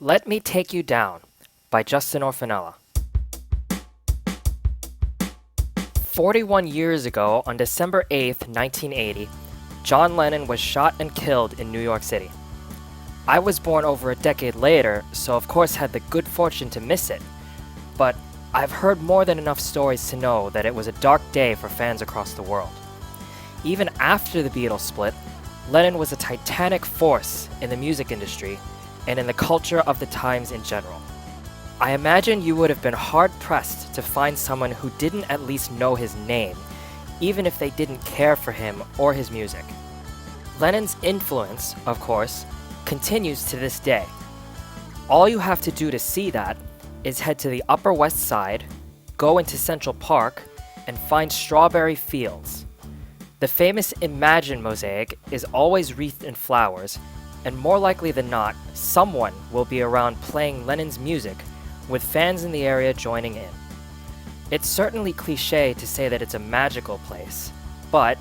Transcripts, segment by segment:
Let Me Take You Down by Justin Orfanella. 41 years ago, on December 8th, 1980, John Lennon was shot and killed in New York City. I was born over a decade later, so of course had the good fortune to miss it, but I've heard more than enough stories to know that it was a dark day for fans across the world. Even after the Beatles split, Lennon was a titanic force in the music industry and in the culture of the times in general. I imagine you would have been hard-pressed to find someone who didn't at least know his name, even if they didn't care for him or his music. Lennon's influence, of course, continues to this day. All you have to do to see that is head to the Upper West Side, go into Central Park, and find Strawberry Fields. The famous Imagine mosaic is always wreathed in flowers, and more likely than not, someone will be around playing Lennon's music, with fans in the area joining in. It's certainly cliché to say that it's a magical place, but,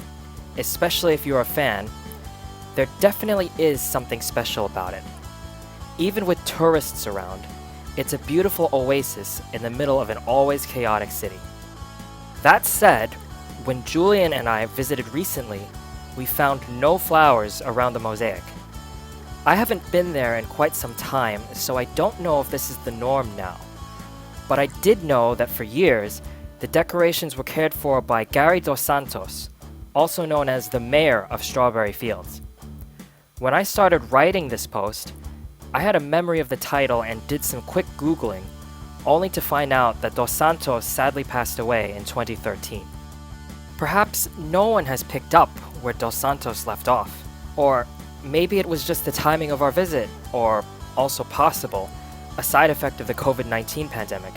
especially if you're a fan, there definitely is something special about it. Even with tourists around, it's a beautiful oasis in the middle of an always chaotic city. That said, when Julian and I visited recently, we found no flowers around the mosaic. I haven't been there in quite some time, so I don't know if this is the norm now. But I did know that for years, the decorations were cared for by Gary Dos Santos, also known as the mayor of Strawberry Fields. When I started writing this post, I had a memory of the title and did some quick Googling, only to find out that Dos Santos sadly passed away in 2013. Perhaps no one has picked up where Dos Santos left off, or maybe it was just the timing of our visit, or also possible, a side effect of the COVID-19 pandemic.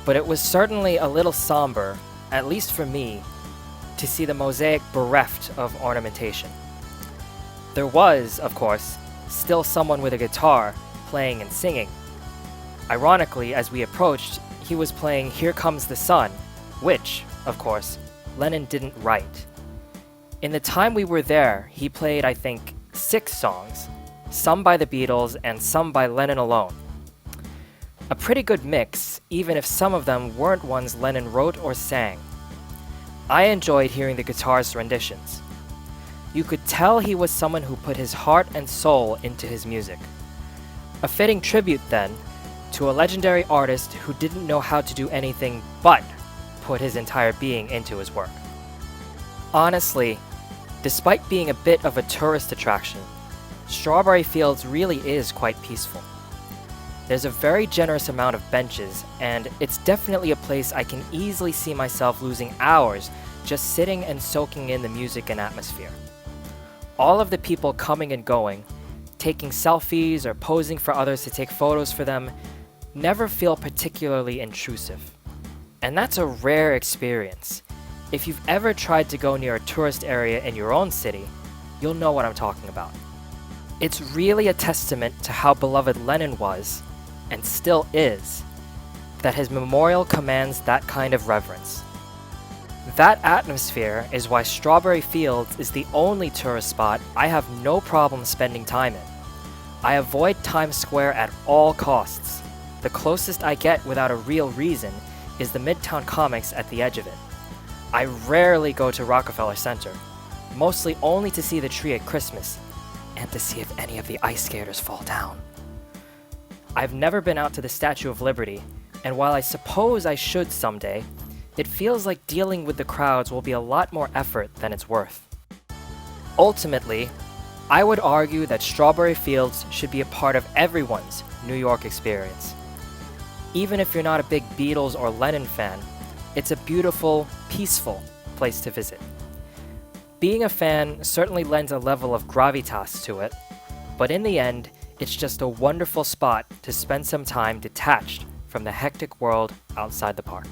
But it was certainly a little somber, at least for me, to see the mosaic bereft of ornamentation. There was, of course, still someone with a guitar playing and singing. Ironically, as we approached, he was playing Here Comes the Sun, which, of course, Lennon didn't write. In the time we were there, he played, I think, 6 songs, some by the Beatles and some by Lennon alone. A pretty good mix, even if some of them weren't ones Lennon wrote or sang. I enjoyed hearing the guitar's renditions. You could tell he was someone who put his heart and soul into his music. A fitting tribute, then, to a legendary artist who didn't know how to do anything but put his entire being into his work. Honestly, despite being a bit of a tourist attraction, Strawberry Fields really is quite peaceful. There's a very generous amount of benches, and it's definitely a place I can easily see myself losing hours just sitting and soaking in the music and atmosphere. All of the people coming and going, taking selfies or posing for others to take photos for them, never feel particularly intrusive. And that's a rare experience. If you've ever tried to go near a tourist area in your own city, you'll know what I'm talking about. It's really a testament to how beloved Lennon was, and still is, that his memorial commands that kind of reverence. That atmosphere is why Strawberry Fields is the only tourist spot I have no problem spending time in. I avoid Times Square at all costs. The closest I get without a real reason is the Midtown Comics at the edge of it. I rarely go to Rockefeller Center, mostly only to see the tree at Christmas, and to see if any of the ice skaters fall down. I've never been out to the Statue of Liberty, and while I suppose I should someday, it feels like dealing with the crowds will be a lot more effort than it's worth. Ultimately, I would argue that Strawberry Fields should be a part of everyone's New York experience. Even if you're not a big Beatles or Lennon fan, it's a beautiful, peaceful place to visit. Being a fan certainly lends a level of gravitas to it, but in the end, it's just a wonderful spot to spend some time detached from the hectic world outside the park.